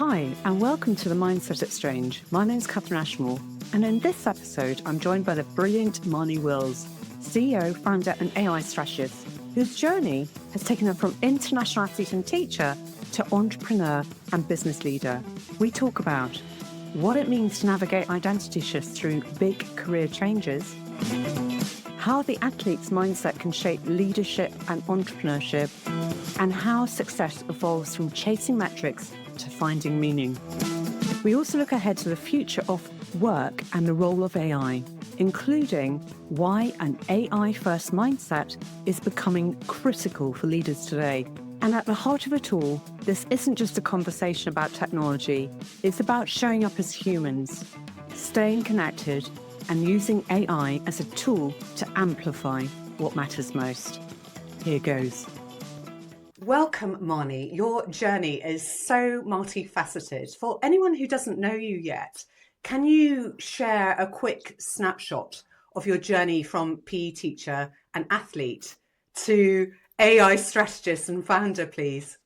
Hi, and welcome to the Mindset Exchange. My name's Katherine Ashmore, and in this episode, I'm joined by the brilliant Marnie Wills, CEO, founder, and AI strategist, whose journey has taken her from international athlete and teacher to entrepreneur and business leader. We talk about what it means to navigate identity shifts through big career changes, how the athlete's mindset can shape leadership and entrepreneurship, and how success evolves from chasing metrics to finding meaning. We also look ahead to the future of work and the role of AI, including why an AI-first mindset is becoming critical for leaders today. And at the heart of it all, this isn't just a conversation about technology. It's about showing up as humans, staying connected, and using AI as a tool to amplify what matters most. Here goes. Welcome, Marnie. Your journey is so multifaceted. For anyone who doesn't know you yet, can you share a quick snapshot of your journey from PE teacher and athlete to AI strategist and founder, please?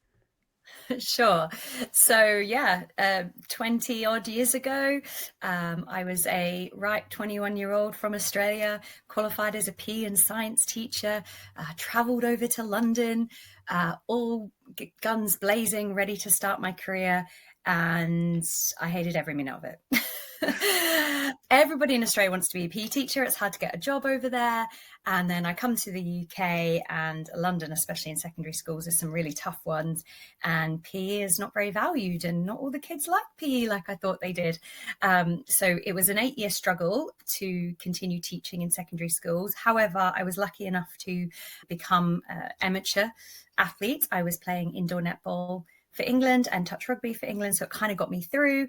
Sure. So 20 odd years ago, I was a 21-year-old from Australia, qualified as a PE and science teacher, traveled over to London, all guns blazing, ready to start my career. And I hated every minute of it. Everybody in Australia wants to be a PE teacher. It's hard to get a job over there. And then I come to the UK, and London, especially in secondary schools, there's some really tough ones. And PE is not very valued, and not all the kids like PE like I thought they did. So it was an 8-year struggle to continue teaching in secondary schools. However, I was lucky enough to become an amateur athlete. I was playing indoor netball for England and touch rugby for England. So it kind of got me through.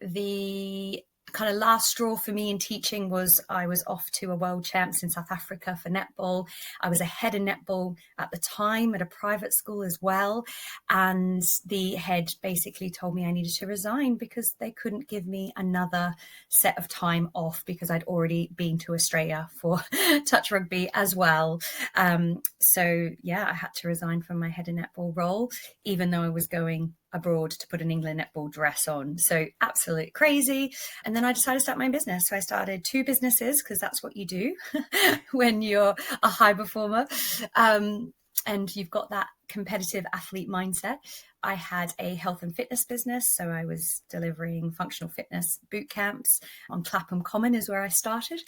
The kind of last straw for me in teaching was I was off to a world champs in South Africa for netball. I was a head of netball at the time at a private school as well. And the head basically told me I needed to resign because they couldn't give me another set of time off because I'd already been to Australia for touch rugby as well. I had to resign from my head of netball role, even though I was going abroad to put an England netball dress on. So absolute crazy. And then I decided to start my own business. So I started 2 businesses because that's what you do when you're a high performer. And you've got that competitive athlete mindset. I had a health and fitness business. So I was delivering functional fitness boot camps on Clapham Common is where I started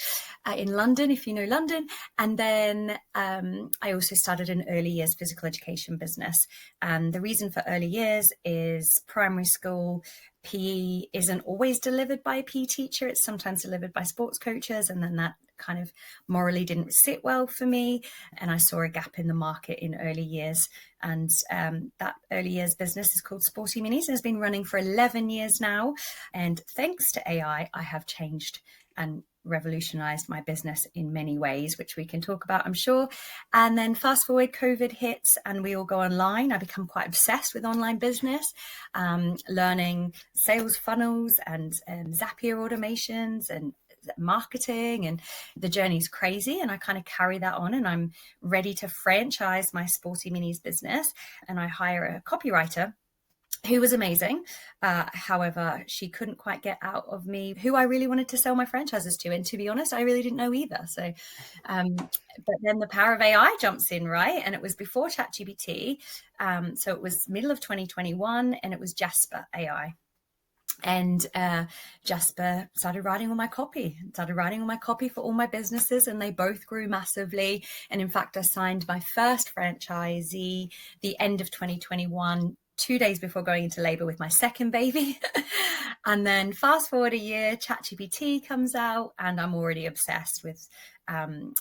in London, if you know London. And then I also started an early years physical education business. And the reason for early years is primary school PE isn't always delivered by a PE teacher. It's sometimes delivered by sports coaches. And then that kind of morally didn't sit well for me. And I saw a gap in the market in early years. And that early years business is called Sporty Minis and has been running for 11 years now. And thanks to AI, I have changed and revolutionized my business in many ways, which we can talk about, I'm sure. And then fast forward, COVID hits and we all go online. I become quite obsessed with online business, learning sales funnels and Zapier automations and marketing, and the journey's crazy. And I kind of carry that on, and I'm ready to franchise my Sporty Minis business. And I hire a copywriter who was amazing. However, she couldn't quite get out of me who I really wanted to sell my franchises to. And to be honest, I really didn't know either. So, but then the power of AI jumps in, right? And it was before ChatGPT. So it was middle of 2021, and it was Jasper AI. And Jasper started writing all my copy for all my businesses, and they both grew massively. And in fact, I signed my first franchisee the end of 2021, 2 days before going into labor with my second baby. And then fast forward a year, ChatGPT comes out, and I'm already obsessed with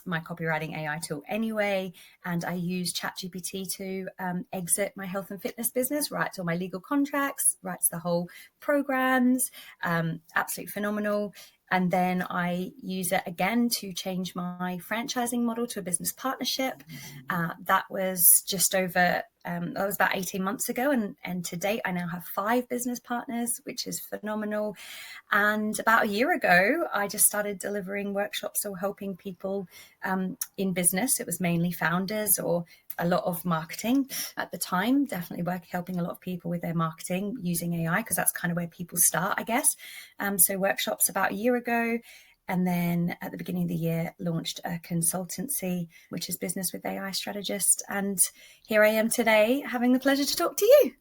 my copywriting AI tool anyway. And I use ChatGPT to exit my health and fitness business, writes all my legal contracts, writes the whole programs, absolutely phenomenal. And then I use it again to change my franchising model to a business partnership. That was just over That was about 18 months ago. And to date, I now have 5 business partners, which is phenomenal. And about a year ago, I just started delivering workshops or helping people in business. It was mainly founders or a lot of marketing at the time, definitely helping a lot of people with their marketing using AI, because that's kind of where people start, I guess. So workshops about a year ago. And then at the beginning of the year, launched a consultancy, which is Business with AI Strategist. And here I am today, having the pleasure to talk to you.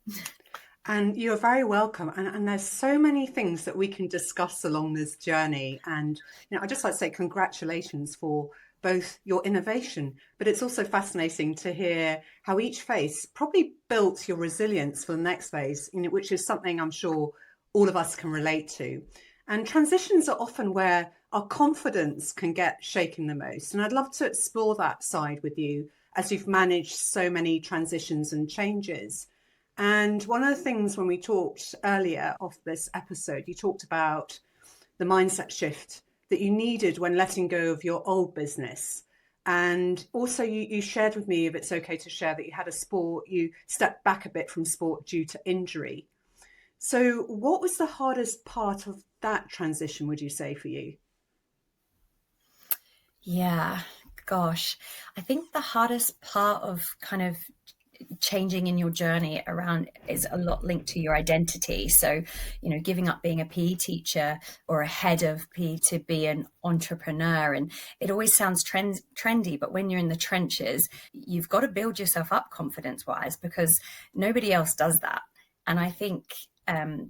And you're very welcome. And there's so many things that we can discuss along this journey. And I'd just like to say congratulations for both your innovation, but it's also fascinating to hear how each phase probably built your resilience for the next phase, which is something I'm sure all of us can relate to. And transitions are often where our confidence can get shaken the most. And I'd love to explore that side with you as you've managed so many transitions and changes. And one of the things when we talked earlier of this episode, you talked about the mindset shift that you needed when letting go of your old business. And also you shared with me, if it's okay to share, that you had you stepped back a bit from sport due to injury. So what was the hardest part of that transition, would you say, for you? Yeah, gosh, I think the hardest part of kind of changing in your journey around is a lot linked to your identity. So, giving up being a PE teacher or a head of PE to be an entrepreneur. And it always sounds trendy, but when you're in the trenches, you've got to build yourself up confidence wise, because nobody else does that. And I think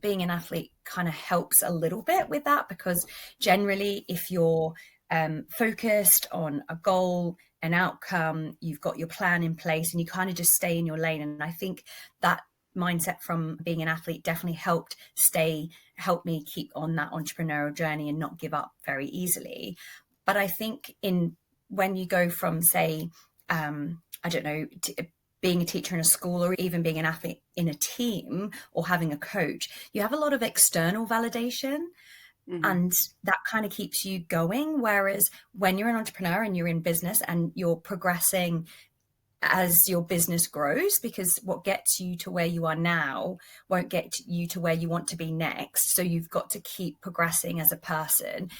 being an athlete kind of helps a little bit with that, because generally if you're focused on a goal, an outcome, you've got your plan in place and you kind of just stay in your lane. And I think that mindset from being an athlete definitely helped me keep on that entrepreneurial journey and not give up very easily. But I think when you go from, say, I don't know, being a teacher in a school, or even being an athlete in a team or having a coach, you have a lot of external validation. Mm-hmm. And that kind of keeps you going. Whereas when you're an entrepreneur and you're in business and you're progressing as your business grows, because what gets you to where you are now won't get you to where you want to be next. So you've got to keep progressing as a person.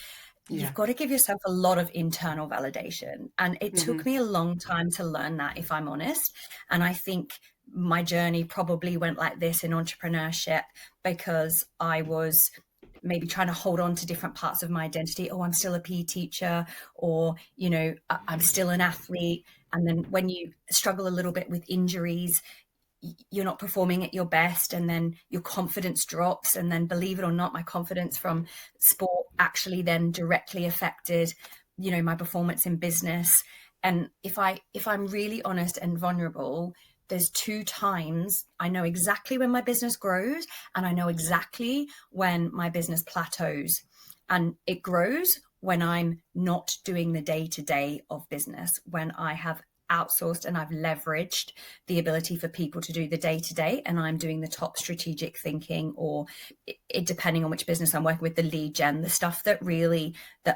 Yeah. You've got to give yourself a lot of internal validation. And it took me a long time to learn that, if I'm honest. And I think my journey probably went like this in entrepreneurship because I was maybe trying to hold on to different parts of my identity. Oh, I'm still a PE teacher, or, I'm still an athlete. And then when you struggle a little bit with injuries, you're not performing at your best, and then your confidence drops. And then, believe it or not, my confidence from sport actually then directly affected, my performance in business. And if I'm really honest and vulnerable, there's 2 times I know exactly when my business grows, and I know exactly when my business plateaus. And it grows when I'm not doing the day-to-day of business, when I have outsourced and I've leveraged the ability for people to do the day-to-day, and I'm doing the top strategic thinking, or depending on which business I'm working with, the lead gen, the stuff that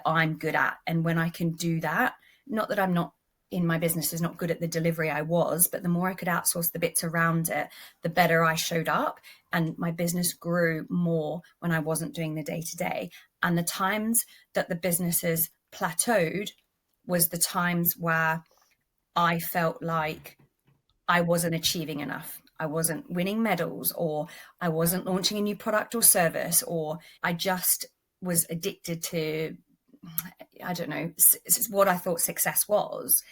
I'm good at. And when I can do that, not that I'm not in my business is not good at the delivery I was, but the more I could outsource the bits around it, the better I showed up. And my business grew more when I wasn't doing the day-to-day. And the times that the businesses plateaued was the times where I felt like I wasn't achieving enough. I wasn't winning medals, or I wasn't launching a new product or service, or I just was addicted to, I don't know, what I thought success was,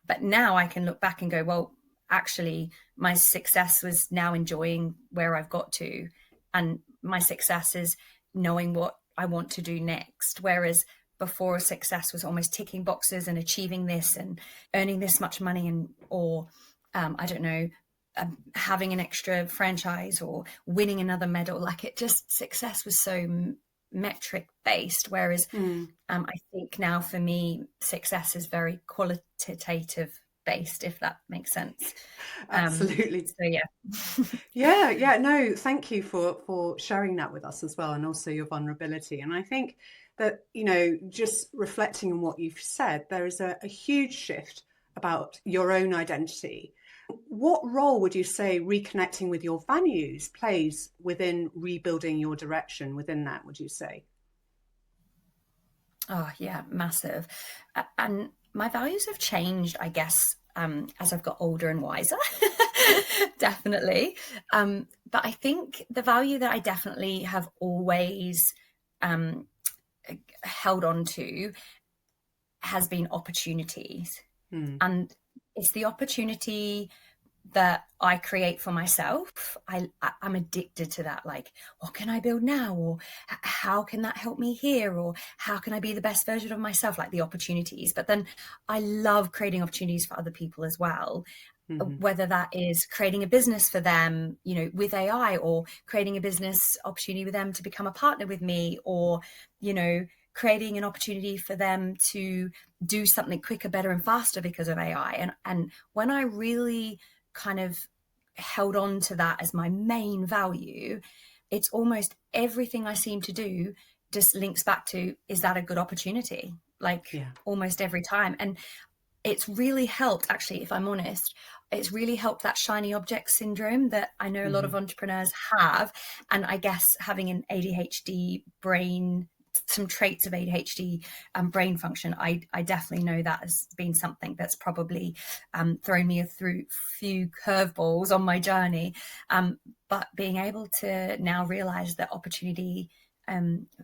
but now I can look back and go, well, actually my success was now enjoying where I've got to. And my success is knowing what I want to do next. Whereas before, success was almost ticking boxes and achieving this and earning this much money, or I don't know, having an extra franchise or winning another medal. Like, success was so metric based, whereas I think now for me success is very qualitative based, if that makes sense. Absolutely. So yeah no, thank you for sharing that with us as well, and also your vulnerability. And I think that just reflecting on what you've said, there is a huge shift about your own identity. What role would you say reconnecting with your values plays within rebuilding your direction within that, would you say? Oh, yeah, massive. And my values have changed, I guess, as I've got older and wiser, definitely. But I think the value that I definitely have always um, held on to has been opportunities. And it's the opportunity that I create for myself. I'm addicted to that. Like, what can I build now? Or how can that help me here? Or how can I be the best version of myself? Like the opportunities. But then I love creating opportunities for other people as well. Whether that is creating a business for them, you know, with AI, or creating a business opportunity with them to become a partner with me, or, you know, creating an opportunity for them to do something quicker, better, and faster because of AI. And when I really kind of held on to that as my main value, it's almost everything I seem to do just links back to, is that a good opportunity? Like, almost every time. And it's really helped, actually, if I'm honest, it's really helped that shiny object syndrome that I know a lot of entrepreneurs have. And I guess having an ADHD brain, some traits of ADHD brain function, I definitely know that has been something that's probably thrown me through few curveballs on my journey. But being able to now realize that opportunity,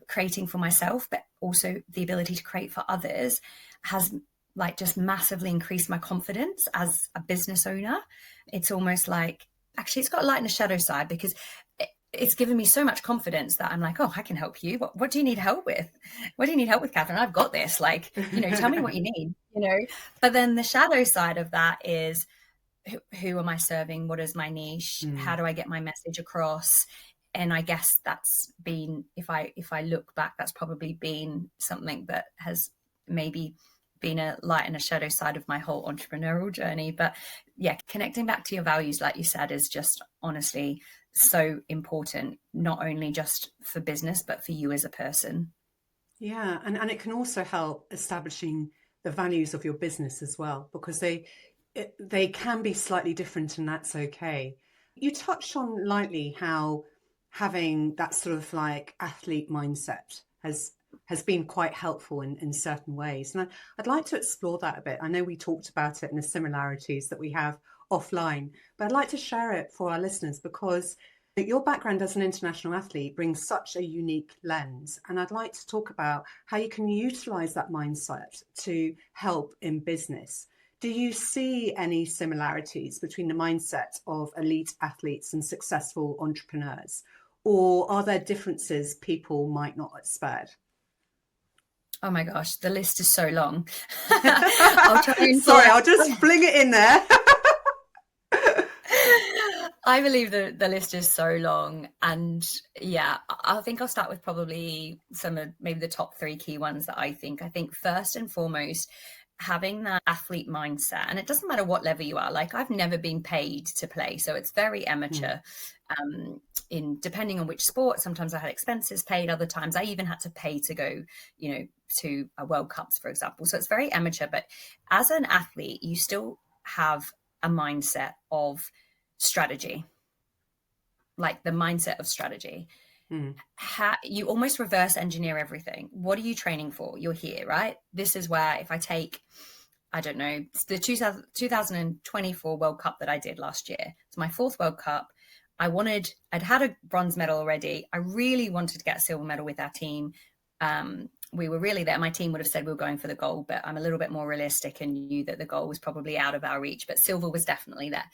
creating for myself, but also the ability to create for others, has like just massively increased my confidence as a business owner. It's almost like, actually, it's got a light and a shadow side, because it's given me so much confidence that I'm like, oh, I can help you. What do you need help with? What do you need help with, Katherine? I've got this. Like, you know, tell me what you need, you know. But then the shadow side of that is, who am I serving? What is my niche? How do I get my message across? And I guess that's been, if I look back, that's probably been something that has maybe been a light and a shadow side of my whole entrepreneurial journey. But yeah, connecting back to your values, like you said, is just honestly so important, not only just for business, but for you as a person. Yeah, and it can also help establishing the values of your business as well, because they can be slightly different, and that's okay. You touched on lightly how having that sort of like athlete mindset has been quite helpful in certain ways. And I'd like to explore that a bit. I know we talked about it and the similarities that we have offline, but I'd like to share it for our listeners, because your background as an international athlete brings such a unique lens. And I'd like to talk about how you can utilize that mindset to help in business. Do you see any similarities between the mindset of elite athletes and successful entrepreneurs? Or are there differences people might not expect? Oh my gosh, the list is so long. I'll try and Sorry, I'll just fling it in there. I believe the list is so long. And yeah, I think I'll start with probably some of maybe the top three key ones that I think. I think first and foremost, having that athlete mindset, and it doesn't matter what level you are. Like, I've never been paid to play, so it's very amateur. In depending on which sport, sometimes I had expenses paid, other times I even had to pay to go, you know, to a World Cups, for example. So it's very amateur. But as an athlete, you still have a mindset of strategy, like the mindset of strategy. You almost reverse engineer everything. What are you training for? You're here, right? This is where, if I take, I don't know, the 2024 World Cup that I did last year, it's my fourth World Cup. I'd had a bronze medal already. I really wanted to get a silver medal with our team. We were really there. My team would have said we were going for the gold, but I'm a little bit more realistic and knew that the goal was probably out of our reach, but silver was definitely there.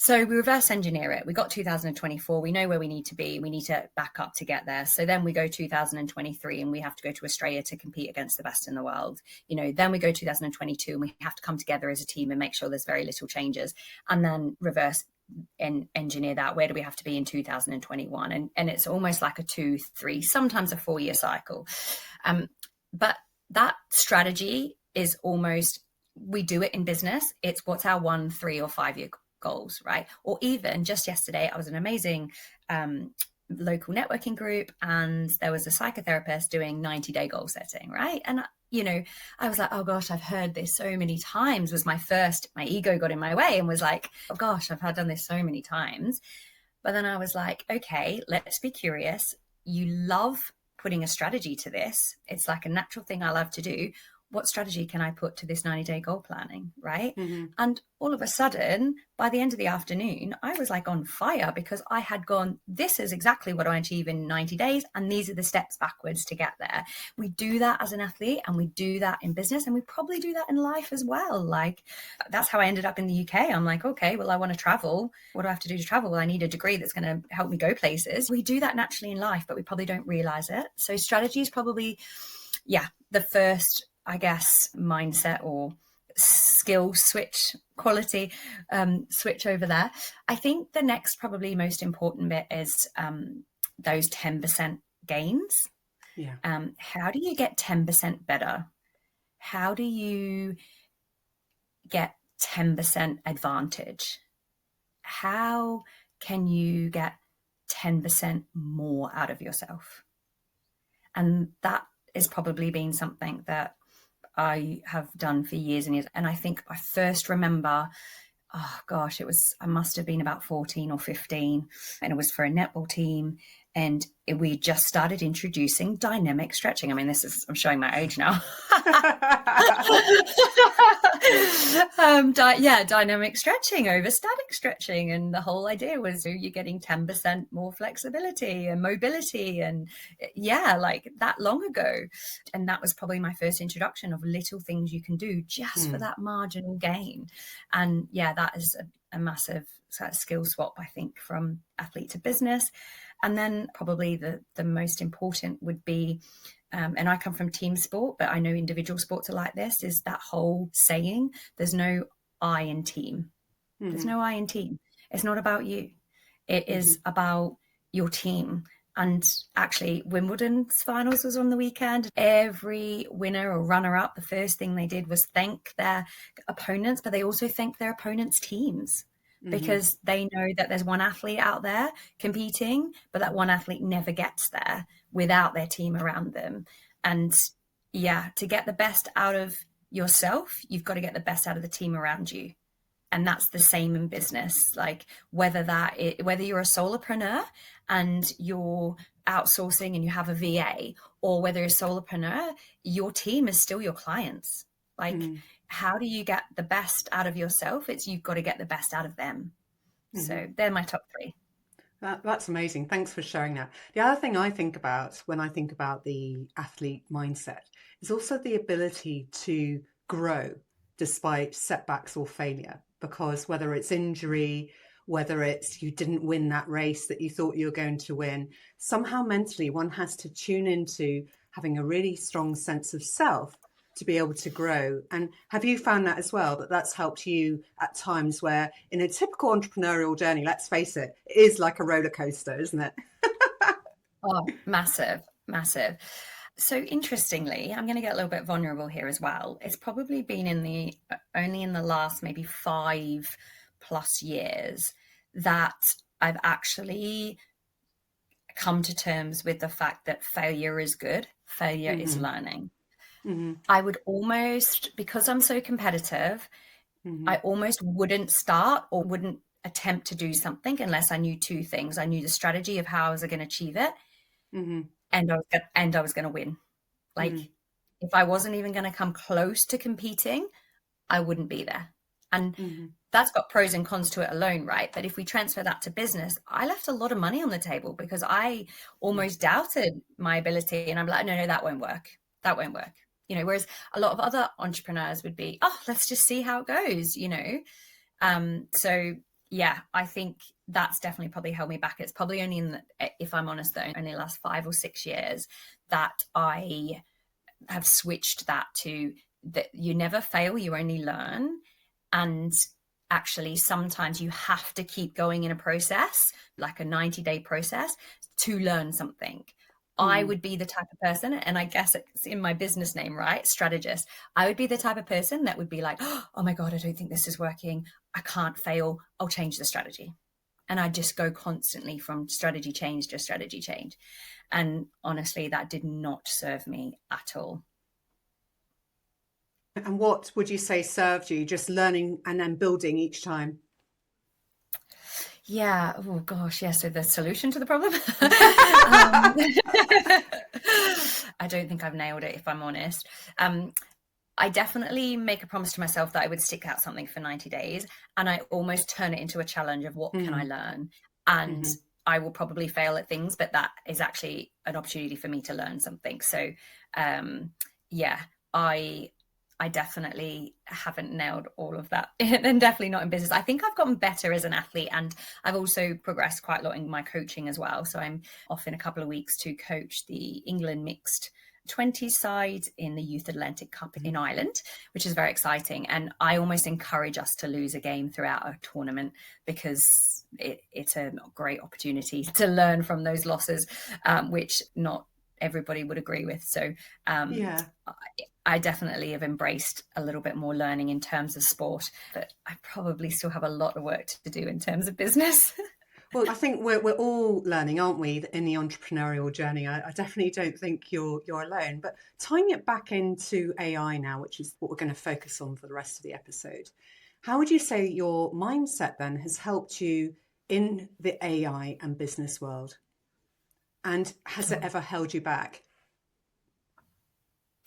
So we reverse engineer it. We got 2024. We know where we need to be. We need to back up to get there. So then we go 2023 and we have to go to Australia to compete against the best in the world. You know, then we go 2022 and we have to come together as a team and make sure there's very little changes, and then reverse and engineer that. Where do we have to be in 2021? And it's almost like a 2, 3, sometimes a 4-year cycle. But that strategy is almost, we do it in business. It's what's our 1, 3, or 5 year goals, right? Or even just yesterday, I was an amazing local networking group, and there was a psychotherapist doing 90-day goal setting, right? And I was like, oh gosh, I've heard this so many times was my ego got in my way and was like, oh gosh, I've done this so many times. But then I was like, okay, let's be curious. You love putting a strategy to this. It's like a natural thing I love to do. What strategy can I put to this 90-day goal planning, right? Mm-hmm. And all of a sudden, by the end of the afternoon, I was like on fire because I had gone, this is exactly what I achieve in 90 days. And these are the steps backwards to get there. We do that as an athlete and we do that in business and we probably do that in life as well. Like that's how I ended up in the UK. I'm like, okay, well, I want to travel. What do I have to do to travel? Well, I need a degree that's going to help me go places. We do that naturally in life, but we probably don't realize it. So strategy is probably, the first, I guess, mindset or skill switch, quality switch over there. I think the next probably most important bit is those 10% gains. Yeah. How do you get 10% better? How do you get 10% advantage? How can you get 10% more out of yourself? And that has probably been something that I have done for years and years. And I think I first remember, oh gosh, I must have been about 14 or 15. And it was for a netball team. And we just started introducing dynamic stretching. I mean, I'm showing my age now. Dynamic stretching over static stretching. And the whole idea was you're getting 10% more flexibility and mobility. And like that long ago. And that was probably my first introduction of little things you can do just for that marginal gain. And that is a massive skill swap, I think, from athlete to business. And then probably the most important would be, and I come from team sport, but I know individual sports are like this, is that whole saying, there's no I in team. Mm-hmm. There's no I in team. It's not about you. It is about your team. And actually, Wimbledon's finals was on the weekend. Every winner or runner-up, the first thing they did was thank their opponents, but they also thanked their opponents' teams. Because they know that there's one athlete out there competing, but that one athlete never gets there without their team around them. And to get the best out of yourself, you've got to get the best out of the team around you. And that's the same in business. Like whether you're a solopreneur and you're outsourcing and you have a VA, or whether you're a solopreneur, your team is still your clients. Like, how do you get the best out of yourself? You've got to get the best out of them. So they're my top three. That's amazing. Thanks for sharing that. The other thing I think about when I think about the athlete mindset is also the ability to grow despite setbacks or failure, because whether it's injury, whether it's you didn't win that race that you thought you were going to win, somehow mentally one has to tune into having a really strong sense of self to be able to grow. And have you found that as well, that that's helped you at times where in a typical entrepreneurial journey, let's face it, it is like a roller coaster, isn't it? Oh, massive. So interestingly, I'm going to get a little bit vulnerable here as well. It's probably been only in the last maybe 5+ years that I've actually come to terms with the fact that failure is good. Failure is learning. I would almost, because I'm so competitive, I almost wouldn't start or wouldn't attempt to do something unless I knew two things. I knew the strategy of how I was going to achieve it, and I was going to win. Like if I wasn't even going to come close to competing, I wouldn't be there. And that's got pros and cons to it alone, right? But if we transfer that to business, I left a lot of money on the table because I almost doubted my ability, and I'm like, no, that won't work. That won't work. Whereas a lot of other entrepreneurs would be, oh, let's just see how it goes, So I think that's definitely probably held me back. It's probably only if I'm honest, though, only the last 5 or 6 years that I have switched that to that you never fail, you only learn. And actually, sometimes you have to keep going in a process, like a 90-day process, to learn something. I would be the type of person, and I guess it's in my business name, right? Strategist. I would be the type of person that would be like, oh my God, I don't think this is working. I can't fail. I'll change the strategy. And I just go constantly from strategy change to strategy change. And honestly, that did not serve me at all. And what would you say served you, just learning and then building each time? Yeah. Oh gosh. Yeah. So the solution to the problem. I don't think I've nailed it, if I'm honest. I definitely make a promise to myself that I would stick out something for 90 days, and I almost turn it into a challenge of what can I Mm. learn? And Hmm. I will probably fail at things, but that is actually an opportunity for me to learn something. So, um, yeah, I I definitely haven't nailed all of that, and definitely not in business. I think I've gotten better as an athlete, and I've also progressed quite a lot in my coaching as well. So I'm off in a couple of weeks to coach the England mixed 20 side in the Youth Atlantic Cup in Ireland, which is very exciting. And I almost encourage us to lose a game throughout a tournament because it's a great opportunity to learn from those losses, which not everybody would agree with. So Yeah. I definitely have embraced a little bit more learning in terms of sport, but I probably still have a lot of work to do in terms of business. Well, I think we're all learning, aren't we, in the entrepreneurial journey? I definitely don't think you're alone. But tying it back into AI now, which is what we're going to focus on for the rest of the episode, how would you say your mindset then has helped you in the AI and business world? And has it Oh, ever held you back?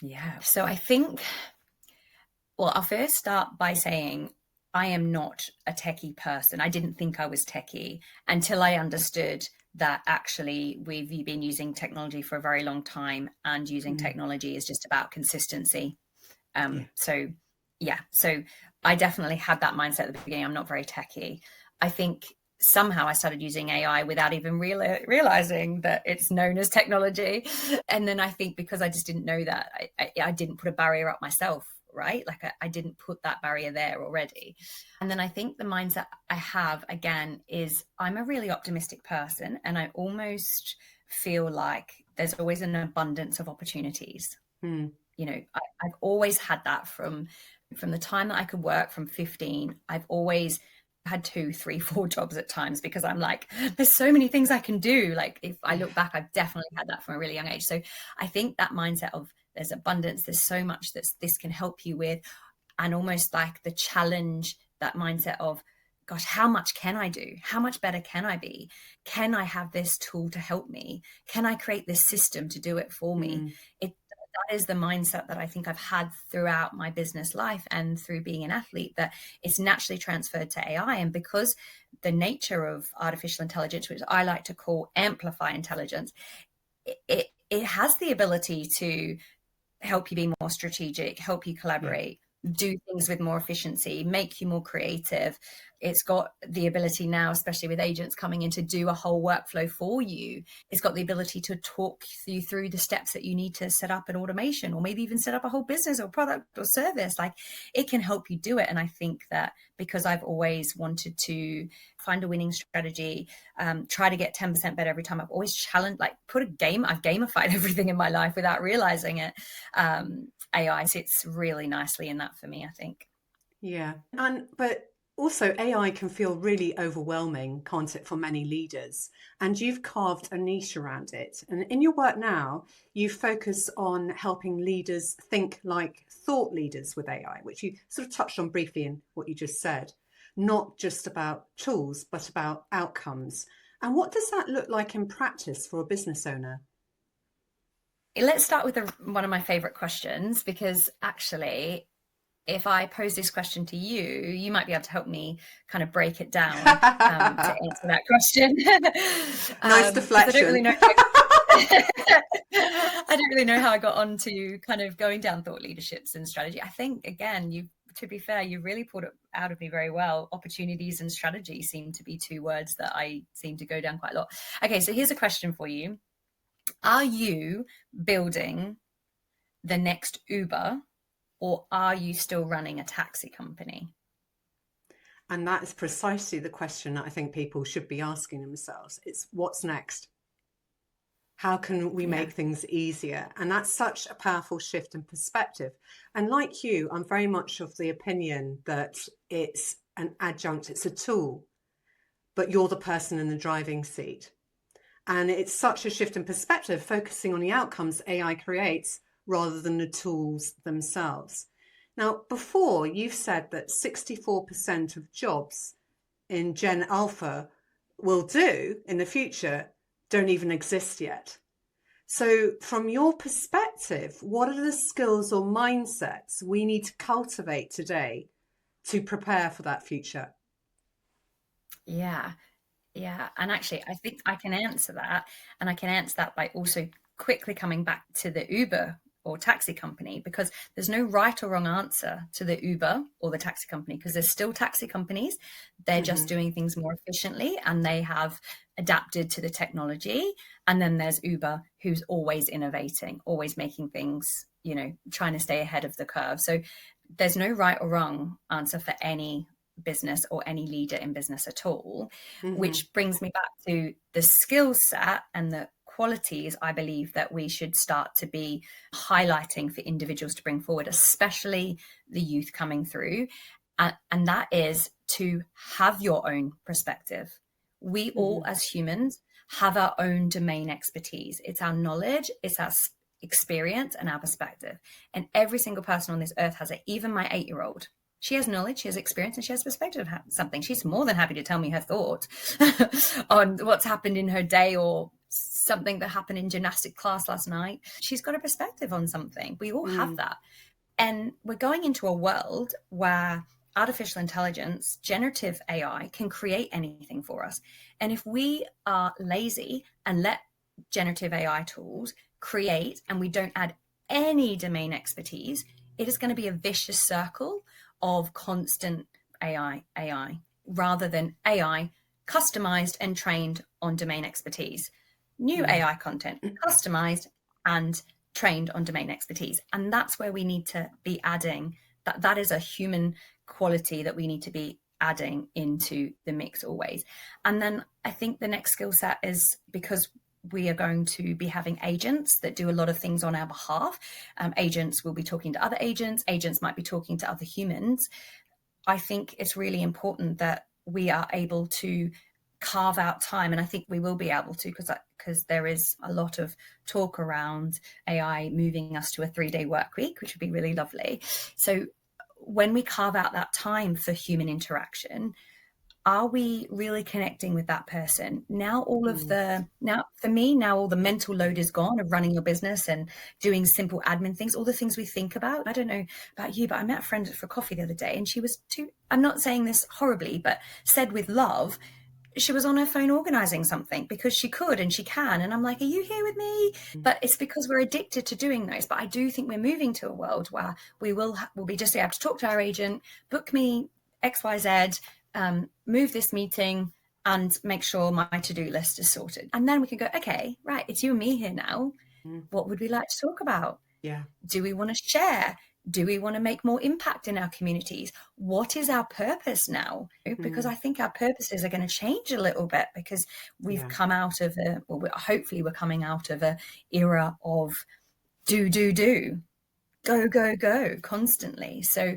yeah. So I think, well, I'll first start by saying I am not a techie person. I didn't think I was techie until I understood that actually we've been using technology for a very long time, and using Mm. technology is just about consistency. Yeah. So yeah, so I definitely had that mindset at the beginning. I'm not very techie. I think somehow I started using AI without even realizing that it's known as technology. And then I think because I just didn't know that, I didn't put a barrier up myself, right? Like I didn't put that barrier there already. And then I think the mindset I have again is I'm a really optimistic person, and I almost feel like there's always an abundance of opportunities. Mm. You know, I've always had that from the time that I could work from 15. I've always had two, three, four jobs at times because I'm like, there's so many things I can do. Like if I Yeah. look back, I've definitely had that from a really young age. So I think that mindset of there's abundance, there's so much that this can help you with, and almost like the challenge, that mindset of, gosh, how much can I do? How much better can I be? Can I have this tool to help me? Can I create this system to do it for me? Mm. That is the mindset that I think I've had throughout my business life and through being an athlete, that it's naturally transferred to AI. And because the nature of artificial intelligence, which I like to call amplify intelligence, it has the ability to help you be more strategic, help you Yeah. collaborate, do things with more efficiency, make you more creative. It's got the ability now, especially with agents coming in, to do a whole workflow for you. It's got the ability to talk you through the steps that you need to set up an automation, or maybe even set up a whole business or product or service. Like it can help you do it. And I think that because I've always wanted to find a winning strategy, try to get 10% better every time, I've always challenged, like I've gamified everything in my life without realizing it. AI sits really nicely in that for me, I think. Yeah. And but also AI can feel really overwhelming, can't it, for many leaders? And you've carved a niche around it. And in your work now, you focus on helping leaders think like thought leaders with AI, which you sort of touched on briefly in what you just said. Not just about tools, but about outcomes. And what does that look like in practice for a business owner? Let's start with one of my favorite questions, because actually, if I pose this question to you, you might be able to help me kind of break it down, to answer that question. Nice Because I don't really deflection. know. I don't really know how I got on to kind of going down thought leaderships and strategy. I think, again, to be fair, you really pulled it out of me very well. Opportunities and strategy seem to be two words that I seem to go down quite a lot. Okay, so here's a question for you. Are you building the next Uber, or are you still running a taxi company? And that is precisely the question that I think people should be asking themselves. It's what's next? How can we Yeah. make things easier? And that's such a powerful shift in perspective. And like you, I'm very much of the opinion that it's an adjunct, it's a tool, but you're the person in the driving seat. And it's such a shift in perspective, focusing on the outcomes AI creates rather than the tools themselves. Now, before you've said that 64% of jobs in Gen Alpha will do in the future don't even exist yet. So from your perspective, what are the skills or mindsets we need to cultivate today to prepare for that future? Yeah. Yeah. And actually, I think I can answer that. And I can answer that by also quickly coming back to the Uber or taxi company, because there's no right or wrong answer to the Uber or the taxi company, because there's still taxi companies. They're just doing things more efficiently and they have adapted to the technology. And then there's Uber, who's always innovating, always making things, trying to stay ahead of the curve. So there's no right or wrong answer for any business or any leader in business at all, which brings me back to the skill set and the qualities I believe that we should start to be highlighting for individuals to bring forward, especially the youth coming through. And that is to have your own perspective. We all, as humans, have our own domain expertise. It's our knowledge, it's our experience and our perspective. And every single person on this earth has it, even my 8-year-old. She has knowledge, she has experience, and she has perspective of something. She's more than happy to tell me her thoughts on what's happened in her day or something that happened in gymnastic class last night. She's got a perspective on something. We all have that. And we're going into a world where artificial intelligence, generative AI can create anything for us. And if we are lazy and let generative AI tools create and we don't add any domain expertise, it is going to be a vicious circle of constant AI, rather than AI customized and trained on domain expertise. New AI content, customized and trained on domain expertise. And that's where we need to be adding that is a human quality that we need to be adding into the mix always. And then I think the next skill set is, because we are going to be having agents that do a lot of things on our behalf. Agents will be talking to other agents. Agents might be talking to other humans. I think it's really important that we are able to carve out time. And I think we will be able to, because there is a lot of talk around AI moving us to a 3-day work week, which would be really lovely. So when we carve out that time for human interaction, are we really connecting with that person? Now all the mental load is gone of running your business and doing simple admin things, all the things we think about. I don't know about you, but I met a friend for coffee the other day, and she was I'm not saying this horribly, but said with love, she was on her phone organizing something because she could and she can. And I'm like, are you here with me? But it's because we're addicted to doing those. But I do think we're moving to a world where we'll be just able to talk to our agent, book me XYZ, move this meeting and make sure my to-do list is sorted. And then we can go, okay, right, it's you and me here now. What would we like to talk about? Yeah. Do we want to share? Do we want to make more impact in our communities? What is our purpose now? Because I think our purposes are going to change a little bit, because we've come out of hopefully we're coming out of an era of do, go constantly. So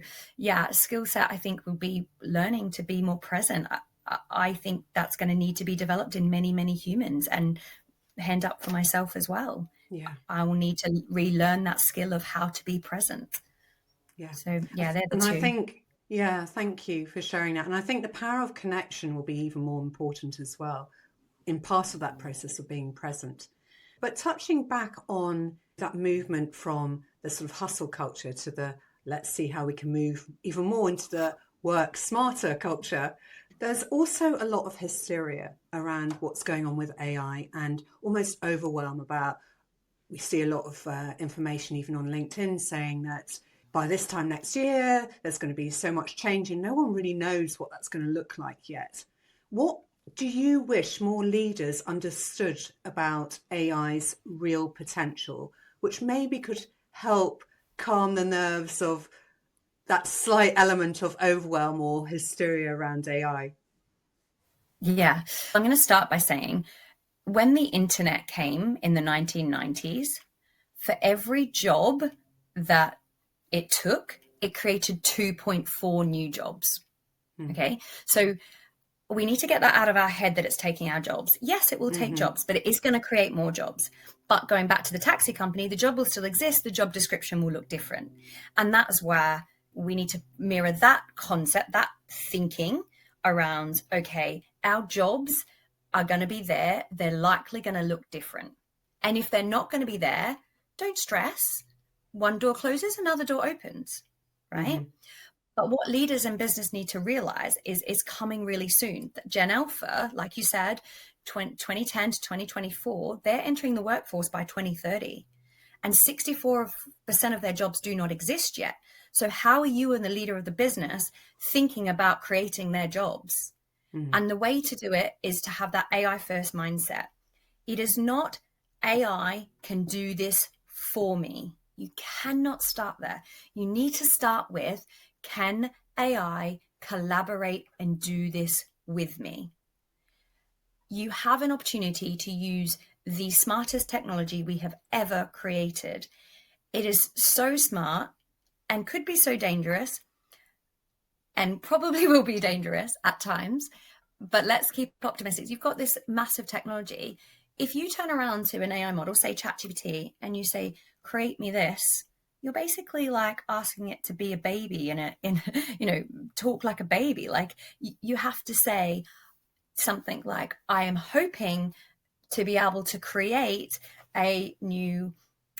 skill set, I think, will be learning to be more present. I think that's going to need to be developed in many, many humans, and hand up for myself as well. I will need to relearn that skill of how to be present. So they're the two. I think, thank you for sharing that. And I think the power of connection will be even more important as well in part of that process of being present. But touching back on that movement from the sort of hustle culture to the let's see how we can move even more into the work smarter culture, there's also a lot of hysteria around what's going on with AI and almost overwhelm about, we see a lot of information even on LinkedIn saying that by this time next year, there's going to be so much change and no one really knows what that's going to look like yet. What do you wish more leaders understood about AI's real potential, which maybe could help calm the nerves of that slight element of overwhelm or hysteria around AI? Yeah, I'm going to start by saying, when the internet came in the 1990s, for every job that it took, it created 2.4 new jobs. Okay, so we need to get that out of our head, that it's taking our jobs. Yes, it will take jobs, but it is going to create more jobs. But going back to the taxi company, the job will still exist. The job description will look different. And that's where we need to mirror that concept, that thinking around, okay, our jobs are going to be there. They're likely going to look different. And if they're not going to be there, don't stress. One door closes, another door opens, right? Mm-hmm. But what leaders in business need to realize is coming really soon. That Gen Alpha, like you said, 2010 to 2024, they're entering the workforce by 2030. And 64% of their jobs do not exist yet. So how are you and the leader of the business thinking about creating their jobs? Mm-hmm. And the way to do it is to have that AI first mindset. It is not AI can do this for me. You cannot start there. You need to start with, can AI collaborate and do this with me? You have an opportunity to use the smartest technology we have ever created. It is so smart and could be so dangerous, and probably will be dangerous at times, but let's keep optimistic. You've got this massive technology. If you turn around to an AI model, say ChatGPT, and you say, create me this, you're basically like asking it to be a baby talk like a baby. Like you have to say something like, I am hoping to be able to create a new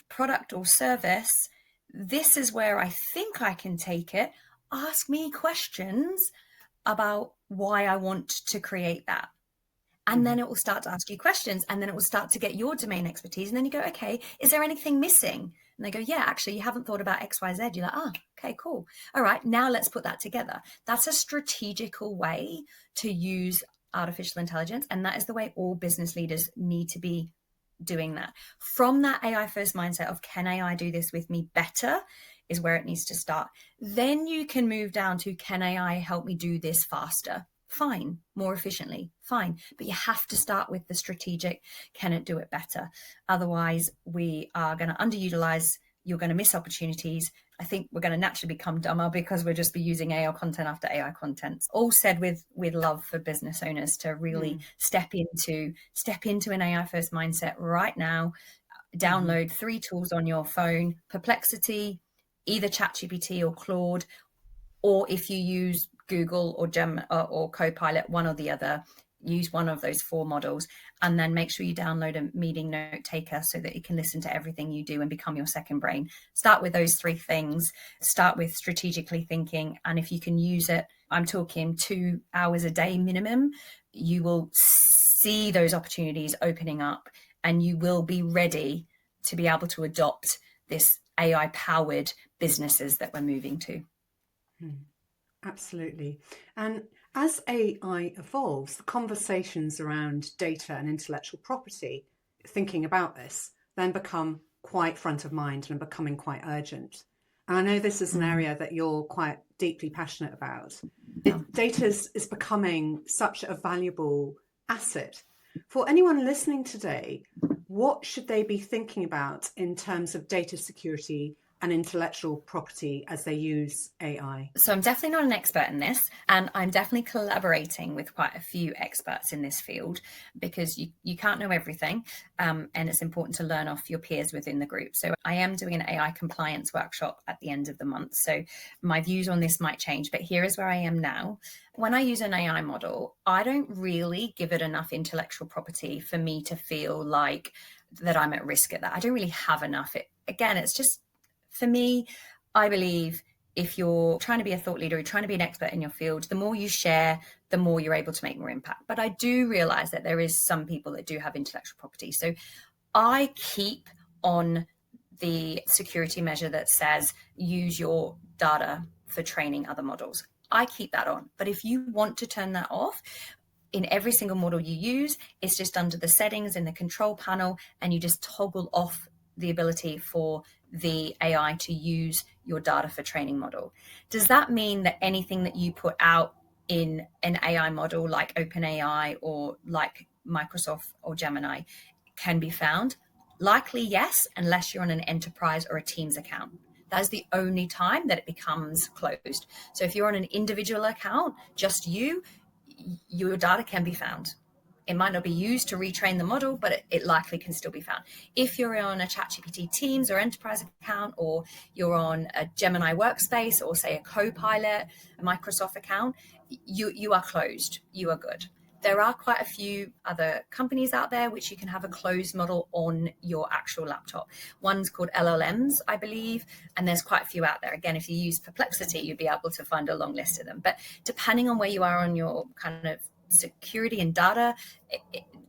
product or service. This is where I think I can take it. Ask me questions about why I want to create that. And then it will start to ask you questions, and then it will start to get your domain expertise. And then you go, okay, is there anything missing? And they go, yeah, actually, you haven't thought about X, Y, Z. You're like, okay, cool. All right, now let's put that together. That's a strategical way to use artificial intelligence. And that is the way all business leaders need to be doing that. From that AI first mindset of, can AI do this with me better, is where it needs to start. Then you can move down to, can AI help me do this faster? Fine. More efficiently? Fine. But you have to start with the strategic, can it do it better? Otherwise, we are going to underutilize, you're going to miss opportunities. I think we're going to naturally become dumber because we'll just be using AI content after AI content. All said with love for business owners to really step into an AI first mindset right now. Download 3 tools on your phone: Perplexity, either ChatGPT or Claude, or if you use Google or or Copilot, one or the other, use one of those 4 models, and then make sure you download a meeting note taker so that it can listen to everything you do and become your second brain. Start with those 3 things. Start with strategically thinking. And if you can use it, I'm talking 2 hours a day minimum, you will see those opportunities opening up, and you will be ready to be able to adopt this AI powered businesses that we're moving to. Absolutely. And as AI evolves, the conversations around data and intellectual property, thinking about this, then become quite front of mind and becoming quite urgent. And I know this is an area that you're quite deeply passionate about. Data is becoming such a valuable asset. For anyone listening today, what should they be thinking about in terms of data security and intellectual property as they use AI? So I'm definitely not an expert in this, and I'm definitely collaborating with quite a few experts in this field, because you can't know everything, and it's important to learn off your peers within the group. So I am doing an AI compliance workshop at the end of the month. So my views on this might change, but here is where I am now. When I use an AI model, I don't really give it enough intellectual property for me to feel like that I'm at risk at that. I don't really have enough. It's just, for me, I believe if you're trying to be a thought leader, you're trying to be an expert in your field, the more you share, the more you're able to make more impact. But I do realize that there is some people that do have intellectual property. So I keep on the security measure that says use your data for training other models. I keep that on. But if you want to turn that off, in every single model you use, it's just under the settings in the control panel, and you just toggle off the ability for the AI to use your data for training model. Does that mean that anything that you put out in an AI model like OpenAI or like Microsoft or Gemini can be found? Likely yes, unless you're on an enterprise or a Teams account. That is the only time that it becomes closed. So if you're on an individual account, just you, your data can be found. It might not be used to retrain the model, but it likely can still be found. If you're on a ChatGPT Teams or Enterprise account, or you're on a Gemini workspace, or say a Copilot, a Microsoft account, you are closed. You are good. There are quite a few other companies out there which you can have a closed model on your actual laptop. One's called LLMs, I believe, and there's quite a few out there. Again, if you use Perplexity, you'd be able to find a long list of them. But depending on where you are on your kind of security and data,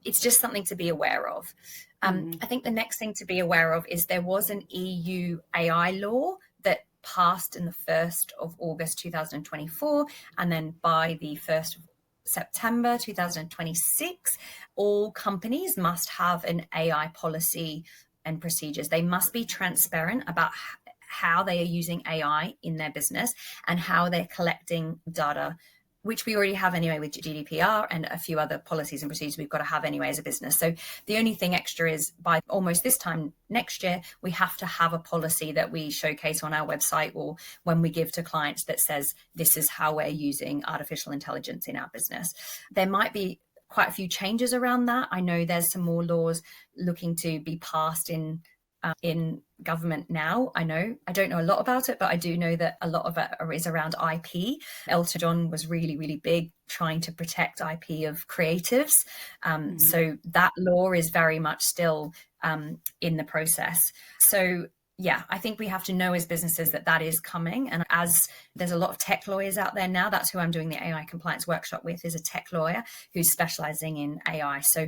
it's just something to be aware of. I think the next thing to be aware of is there was an EU AI law that passed in the 1st of August 2024, and then by the 1st of September 2026, all companies must have an AI policy and procedures. They must be transparent about how they are using AI in their business and how they're collecting data, which we already have anyway with GDPR and a few other policies and procedures we've got to have anyway as a business. So the only thing extra is by almost this time next year, we have to have a policy that we showcase on our website or when we give to clients that says, this is how we're using artificial intelligence in our business. There might be quite a few changes around that. I know there's some more laws looking to be passed in government now. I don't know a lot about it, but I do know that a lot of it is around IP. Elton John was really, really big trying to protect IP of creatives. So that law is very much still in the process. So yeah, I think we have to know as businesses that is coming. And as there's a lot of tech lawyers out there now, that's who I'm doing the AI compliance workshop with, is a tech lawyer who's specializing in AI. So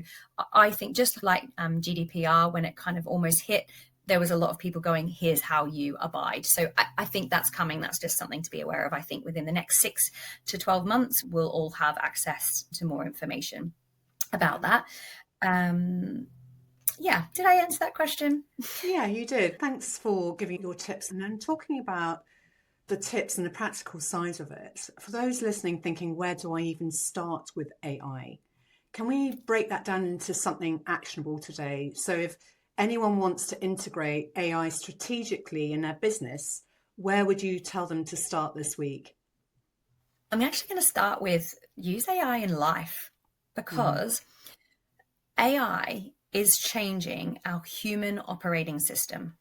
I think just like GDPR, when it kind of almost hit, there was a lot of people going, here's how you abide. So I think that's coming. That's just something to be aware of. I think within the next 6 to 12 months, we'll all have access to more information about that. Yeah, did I answer that question? Yeah, you did. Thanks for giving your tips. And then talking about the tips and the practical side of it, for those listening thinking, where do I even start with AI? Can we break that down into something actionable today? So if anyone wants to integrate AI strategically in their business, where would you tell them to start this week? I'm actually going to start with use AI in life, because AI is changing our human operating system.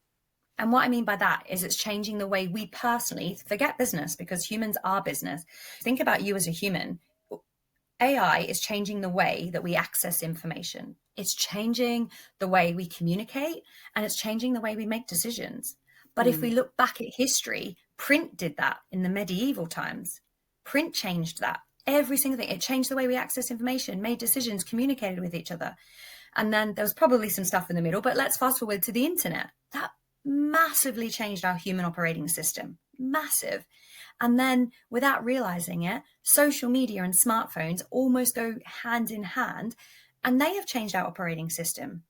And what I mean by that is it's changing the way we personally, forget business, because humans are business. Think about you as a human. AI is changing the way that we access information. It's changing the way we communicate, and it's changing the way we make decisions. But if we look back at history, print did that in the medieval times. Print changed that. Every single thing. It changed the way we access information, made decisions, communicated with each other. And then there was probably some stuff in the middle, but let's fast forward to the internet. That massively changed our human operating system. Massive. And then without realizing it, social media and smartphones almost go hand in hand, and they have changed our operating system.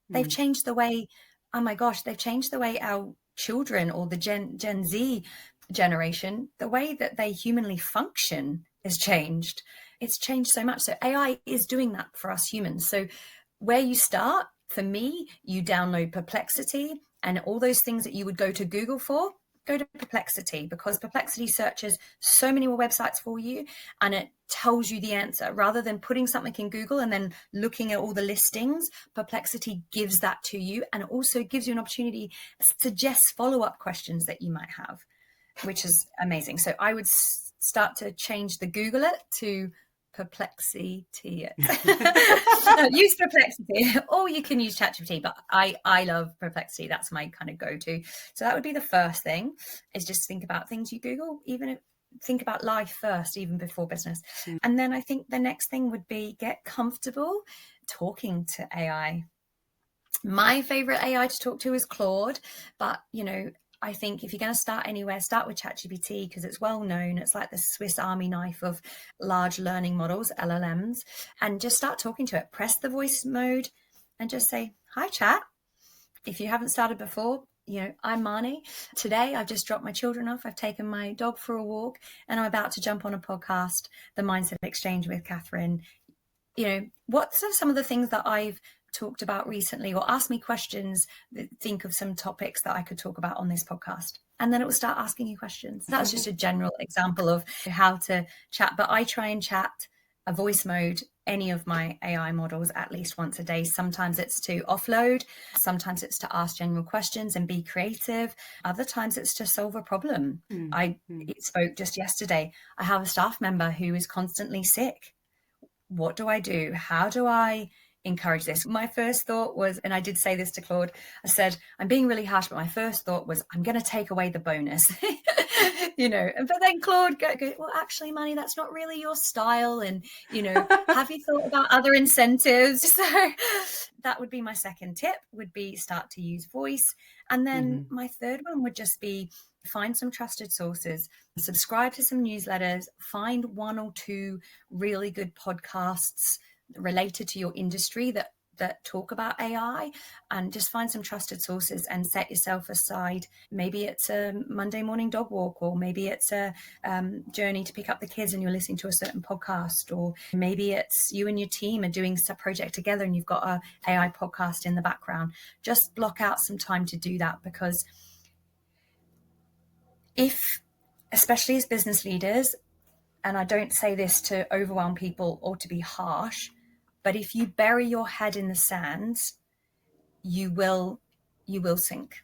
They've changed the way, oh my gosh, they've changed the way our children or the Gen Z generation, the way that they humanly function has changed. It's changed so much. So AI is doing that for us humans. So where you start, for me, you download Perplexity, and all those things that you would go to Google for, go to Perplexity, because Perplexity searches so many more websites for you, and it tells you the answer. Rather than putting something in Google and then looking at all the listings, Perplexity gives that to you, and it also gives you an opportunity, suggests follow-up questions that you might have, which is amazing. So I would start to change the Google it to Perplexity. Use Perplexity, or you can use ChatGPT, but I love Perplexity. That's my kind of go-to. So that would be the first thing, is just think about things you Google, think about life first, even before business. And then I think the next thing would be get comfortable talking to AI. My favorite AI to talk to is Claude, but I think if you're going to start anywhere, start with ChatGPT, because it's well known. It's like the Swiss Army knife of large learning models, LLMs, and just start talking to it. Press the voice mode and just say, hi, chat. If you haven't started before, I'm Marnie. Today, I've just dropped my children off. I've taken my dog for a walk, and I'm about to jump on a podcast, The Mindset Exchange with Katherine. What are some of the things that I've talked about recently, or ask me questions, think of some topics that I could talk about on this podcast, and then it will start asking you questions. That's just a general example of how to chat, but I try and chat a voice mode any of my AI models at least once a day. Sometimes it's to offload, sometimes it's to ask general questions and be creative. Other times it's to solve a problem. I spoke just yesterday. I have a staff member who is constantly sick. What do I do? How do I encourage this? My first thought was, and I did say this to Claude, I said, I'm being really harsh, but my first thought was, I'm going to take away the bonus, but then Claude go, well, actually, Marnie, that's not really your style. And, have you thought about other incentives? So that would be my second tip, would be start to use voice. And then my third one would just be find some trusted sources, subscribe to some newsletters, find one or two really good podcasts related to your industry that talk about AI, and just find some trusted sources and set yourself aside. Maybe it's a Monday morning dog walk, or maybe it's a journey to pick up the kids and you're listening to a certain podcast, or maybe it's you and your team are doing a project together and you've got a AI podcast in the background. Just block out some time to do that, because especially as business leaders, and I don't say this to overwhelm people or to be harsh, but if you bury your head in the sand, you will sink.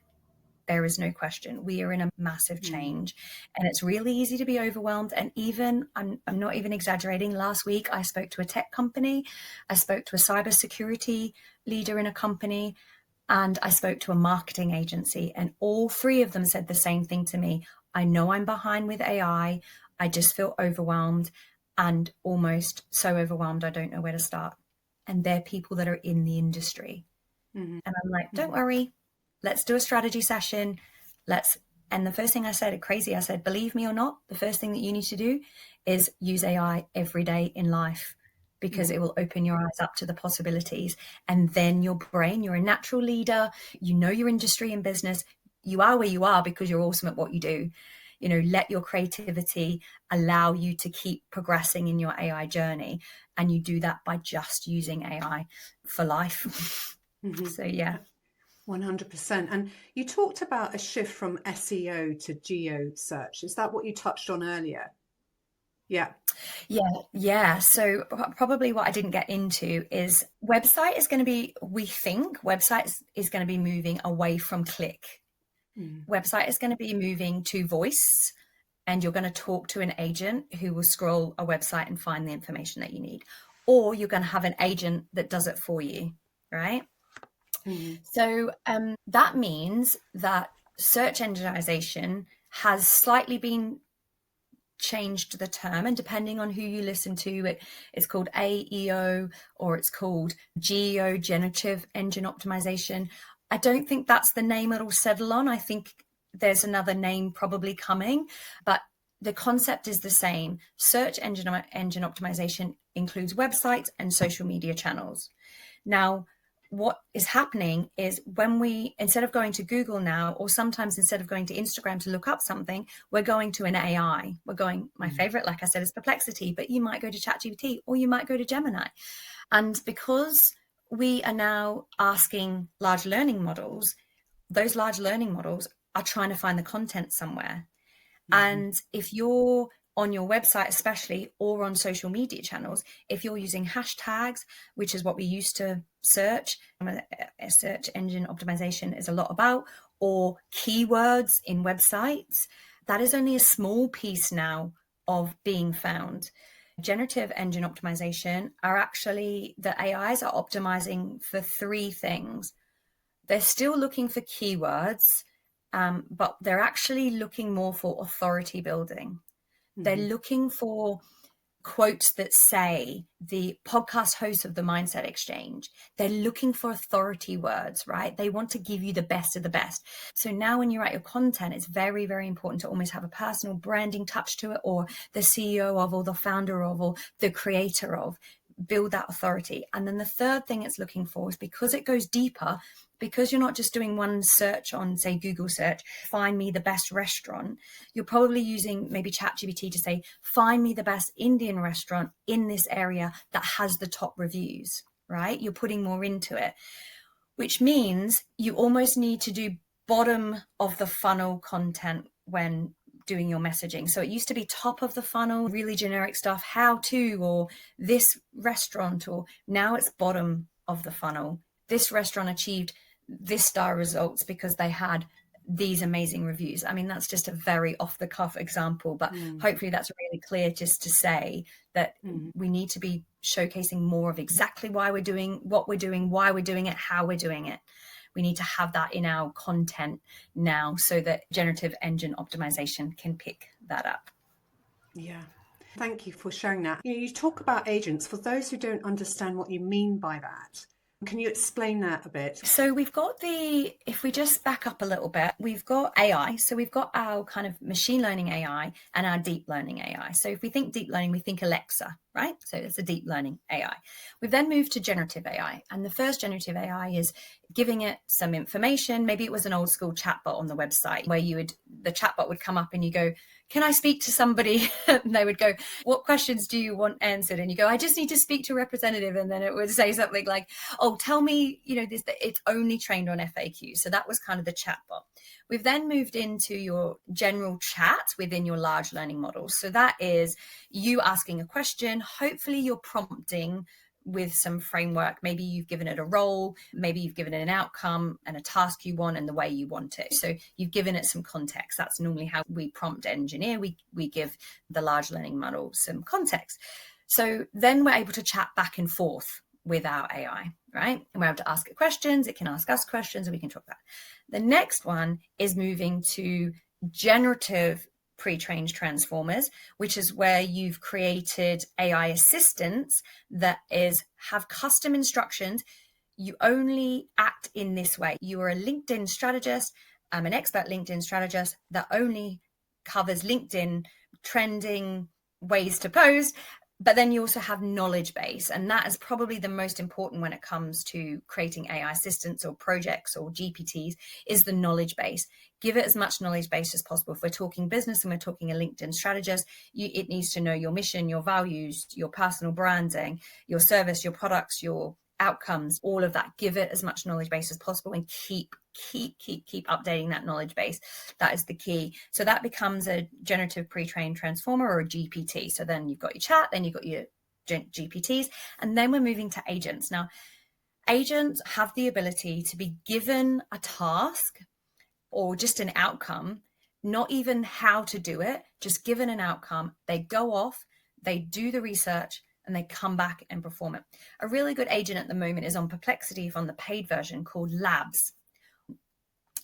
There is no question. We are in a massive change, and it's really easy to be overwhelmed. And even, I'm not even exaggerating, last week I spoke to a tech company, I spoke to a cybersecurity leader in a company, and I spoke to a marketing agency, and all three of them said the same thing to me. I know I'm behind with AI. I just feel overwhelmed, and almost so overwhelmed I don't know where to start. And they're people that are in the industry. And I'm like, don't worry, let's do a strategy session. And the first thing I said, I said, believe me or not, the first thing that you need to do is use AI every day in life, because it will open your eyes up to the possibilities. And then your brain, you're a natural leader, your industry and business, you are where you are because you're awesome at what you do. Let your creativity allow you to keep progressing in your AI journey. And you do that by just using AI for life. So, yeah. 100%. And you talked about a shift from SEO to geo search. Is that what you touched on earlier? Yeah. So probably what I didn't get into is we think website is going to be moving away from click. Website is going to be moving to voice, and you're going to talk to an agent who will scroll a website and find the information that you need, or you're going to have an agent that does it for you, right? So that means that search engineization has slightly been changed the term, and depending on who you listen to, it's called AEO, or it's called GEO, generative engine optimization. I don't think that's the name it'll settle on. I think there's another name probably coming, but the concept is the same. Search engine optimization includes websites and social media channels. Now, what is happening is when instead of going to Google now, or sometimes instead of going to Instagram to look up something, we're going to an AI. My favorite, like I said, is Perplexity, but you might go to ChatGPT or you might go to Gemini. And because we are now asking large language models, those large language models are trying to find the content somewhere. And if you're on your website, especially, or on social media channels, if you're using hashtags, which is what we used to search, a search engine optimization is a lot about, or keywords in websites, that is only a small piece now of being found. Generative engine optimization are actually, the AIs are optimizing for three things. They're still looking for keywords, but they're actually looking more for authority building. They're looking for quotes that say the podcast host of the Mindset Exchange. They're looking for authority words, right? They want to give you the best of the best. So now when you write your content, it's very, very important to almost have a personal branding touch to it, or the CEO of, or the founder of, or the creator of. Build that authority. And then the third thing it's looking for is, because it goes deeper, because you're not just doing one search on, say, Google search, find me the best restaurant, you're probably using maybe ChatGPT to say, find me the best Indian restaurant in this area that has the top reviews, right? You're putting more into it, which means you almost need to do bottom of the funnel content when doing your messaging. So it used to be top of the funnel, really generic stuff, how to, or this restaurant, or now it's bottom of the funnel. This restaurant achieved this star results because they had these amazing reviews. I mean, that's just a very off the cuff example, but hopefully that's really clear, just to say that we need to be showcasing more of exactly why we're doing what we're doing, why we're doing it, how we're doing it. We need to have that in our content now so that generative engine optimization can pick that up. Yeah. Thank you for sharing that. You talk about agents. For those who don't understand what you mean by that, can you explain that a bit? So we've got if we just back up a little bit, we've got AI. So we've got our kind of machine learning AI and our deep learning AI. So if we think deep learning, we think Alexa, right? So it's a deep learning AI. We've then moved to generative AI. And the first generative AI is giving it some information. Maybe it was an old school chatbot on the website where the chatbot would come up and you go, can I speak to somebody? And they would go, what questions do you want answered? And you go, I just need to speak to a representative. And then it would say something like, oh, tell me, it's only trained on FAQ. So that was kind of the chatbot. We've then moved into your general chat within your large learning model. So that is you asking a question. Hopefully you're prompting with some framework. Maybe you've given it a role, maybe you've given it an outcome and a task you want and the way you want it. So you've given it some context. That's normally how we prompt engineer. We give the large learning model some context. So then we're able to chat back and forth with our AI, right? And we're able to ask it questions. It can ask us questions and we can talk about it. The next one is moving to generative pre-trained transformers, which is where you've created AI assistants that have custom instructions. You only act in this way. You are a LinkedIn strategist. I'm an expert LinkedIn strategist that only covers LinkedIn trending ways to post. But then you also have knowledge base. And that is probably the most important when it comes to creating AI assistants or projects or GPTs, is the knowledge base. Give it as much knowledge base as possible. If we're talking business and we're talking a LinkedIn strategist, it needs to know your mission, your values, your personal branding, your service, your products, your outcomes, all of that. Give it as much knowledge base as possible and keep updating that knowledge base. That is the key. So that becomes a generative pre-trained transformer or a GPT. So then you've got your chat, then you've got your GPTs, and then we're moving to agents. Now, agents have the ability to be given a task or just an outcome, not even how to do it, just given an outcome. They go off, they do the research, and they come back and perform it. A really good agent at the moment is on Perplexity on the paid version called Labs.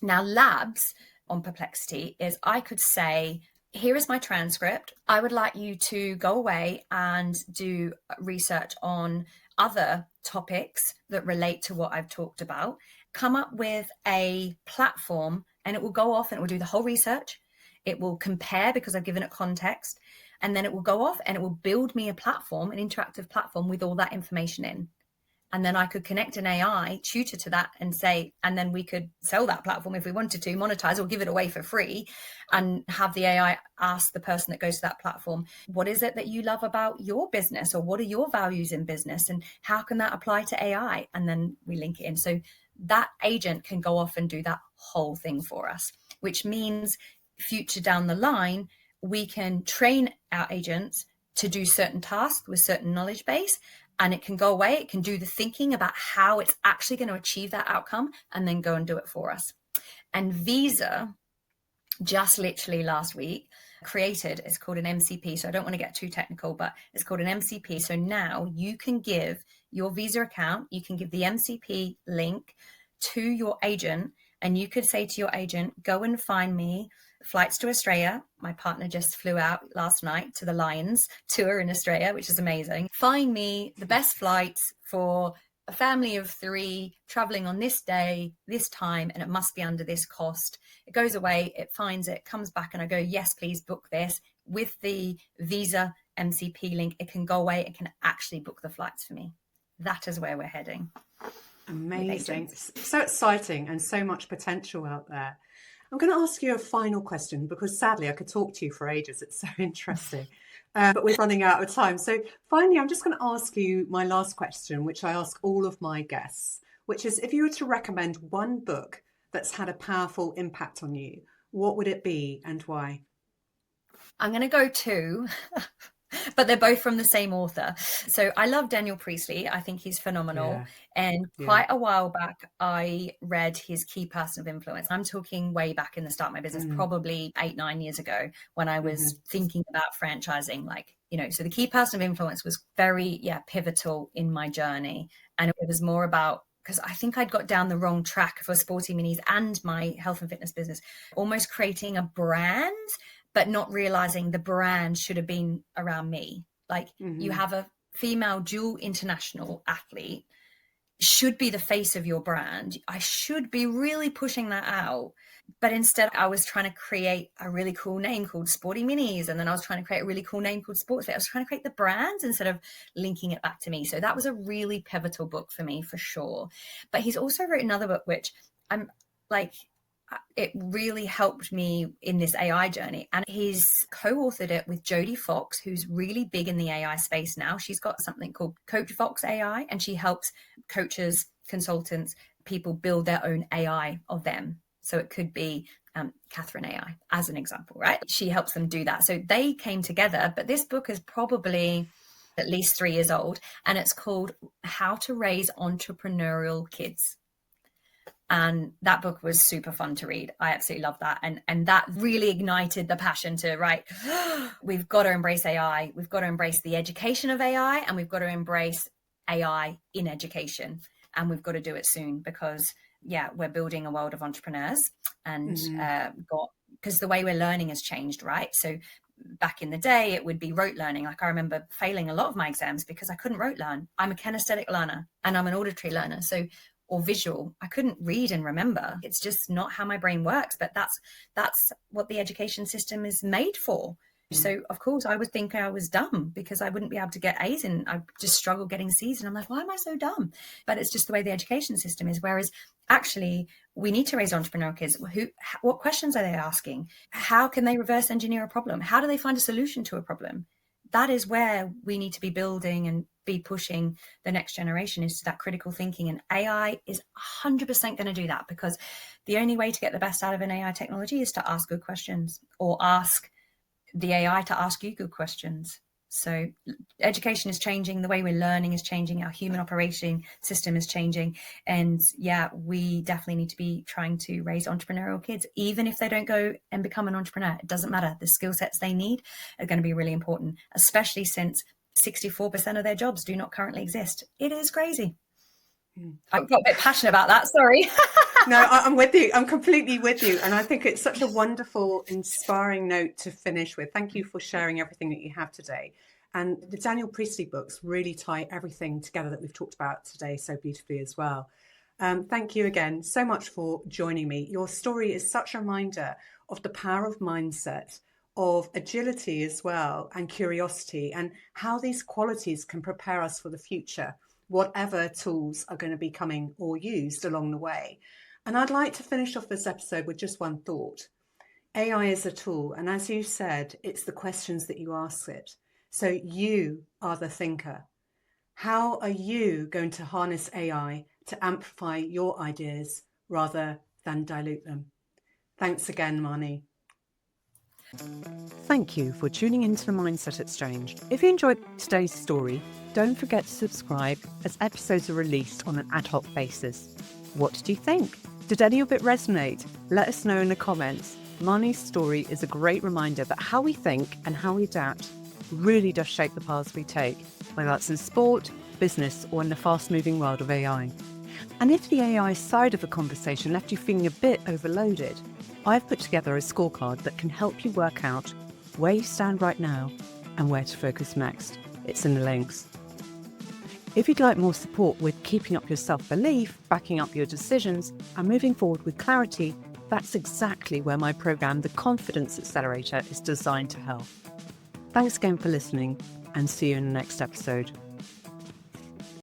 Now, Labs on Perplexity is, I could say, here is my transcript. I would like you to go away and do research on other topics that relate to what I've talked about. Come up with a platform, and it will go off and it will do the whole research. It will compare because I've given it context. And then it will go off and it will build me a platform, an interactive platform with all that information in. And then I could connect an AI tutor to that and say, and then we could sell that platform if we wanted to, monetize or give it away for free, and have the AI ask the person that goes to that platform, what is it that you love about your business, or what are your values in business, and how can that apply to AI? And then we link it in. So that agent can go off and do that whole thing for us, which means future down the line, we can train our agents to do certain tasks with certain knowledge base, and it can go away. It can do the thinking about how it's actually going to achieve that outcome and then go and do it for us. And Visa just literally last week created, it's called an MCP. So I don't want to get too technical, but it's called an MCP. So now you can give your Visa account, you can give the MCP link to your agent, and you could say to your agent, go and find me flights to Australia. My partner just flew out last night to the Lions tour in Australia, which is amazing. Find me the best flights for a family of 3 traveling on this day, this time, and it must be under this cost. It goes away, it finds it, comes back, and I go, yes, please book this. With the Visa MCP link, it can go away, it can actually book the flights for me. That is where we're heading. Amazing. So exciting, and so much potential out there. I'm going to ask you a final question, because sadly I could talk to you for ages. It's so interesting, but we're running out of time. So finally, I'm just going to ask you my last question, which I ask all of my guests, which is, if you were to recommend one book that's had a powerful impact on you, what would it be and why? I'm going to go two, but they're both from the same author. So I love Daniel Priestley. I think he's phenomenal. Yeah. And quite a while back, I read his Key Person of Influence. I'm talking way back in the start of my business, probably 8-9 years ago, when I was thinking about franchising, so the Key Person of Influence was very, pivotal in my journey. And it was more about, because I think I'd got down the wrong track for Sporty Minis and my health and fitness business, almost creating a brand, but not realizing the brand should have been around me. You have a female dual international athlete, should be the face of your brand. I should be really pushing that out. But instead, I was trying to create a really cool name called Sporty Minis. And then I was trying to create a really cool name called Sports Fit. I was trying to create the brand instead of linking it back to me. So that was a really pivotal book for me, for sure. But he's also written another book, which it really helped me in this AI journey. And he's co-authored it with Jodie Fox, who's really big in the AI space now. She's got something called Coach Fox AI, and she helps coaches, consultants, people build their own AI of them. So it could be Katherine AI as an example, right? She helps them do that. So they came together, but this book is probably at least 3 years old, and it's called How to Raise Entrepreneurial Kids. And that book was super fun to read. I absolutely love that. And that really ignited the passion to, we've got to embrace AI. We've got to embrace the education of AI, and we've got to embrace AI in education. And we've got to do it soon because, we're building a world of entrepreneurs, and because the way we're learning has changed, right? So back in the day, it would be rote learning. I remember failing a lot of my exams because I couldn't rote learn. I'm a kinesthetic learner and I'm an auditory learner. Or visual, I couldn't read and remember. It's just not how my brain works, but that's what the education system is made for. So of course I would think I was dumb because I wouldn't be able to get A's, and I just struggle getting C's, and I'm like, why am I so dumb? But it's just the way the education system is. Whereas actually we need to raise entrepreneurial kids. What questions are they asking? How can they reverse engineer a problem? How do they find a solution to a problem? That is where we need to be building and be pushing the next generation, is to that critical thinking. And AI is 100% going to do that, because the only way to get the best out of an AI technology is to ask good questions, or ask the AI to ask you good questions. So education is changing, the way we're learning is changing, our human operating system is changing. And we definitely need to be trying to raise entrepreneurial kids, even if they don't go and become an entrepreneur. It doesn't matter. The skill sets they need are going to be really important, especially since 64% of their jobs do not currently exist. It is crazy. I got a bit passionate about that. Sorry. No, I'm with you. I'm completely with you. And I think it's such a wonderful, inspiring note to finish with. Thank you for sharing everything that you have today. And the Daniel Priestley books really tie everything together that we've talked about today so beautifully as well. Thank you again so much for joining me. Your story is such a reminder of the power of mindset, of agility as well, and curiosity, and how these qualities can prepare us for the future, whatever tools are going to be coming or used along the way. And I'd like to finish off this episode with just one thought. AI is a tool, and as you said, it's the questions that you ask it. So you are the thinker. How are you going to harness AI to amplify your ideas rather than dilute them? Thanks again, Marnie. Thank you for tuning into the Mindset Exchange. If you enjoyed today's story, don't forget to subscribe, as episodes are released on an ad hoc basis. What did you think? Did any of it resonate? Let us know in the comments. Marnie's story is a great reminder that how we think and how we adapt really does shape the paths we take, whether that's in sport, business, or in the fast-moving world of AI. And if the AI side of the conversation left you feeling a bit overloaded, I've put together a scorecard that can help you work out where you stand right now and where to focus next. It's in the links. If you'd like more support with keeping up your self-belief, backing up your decisions, and moving forward with clarity, that's exactly where my program, The Confidence Accelerator, is designed to help. Thanks again for listening, and see you in the next episode.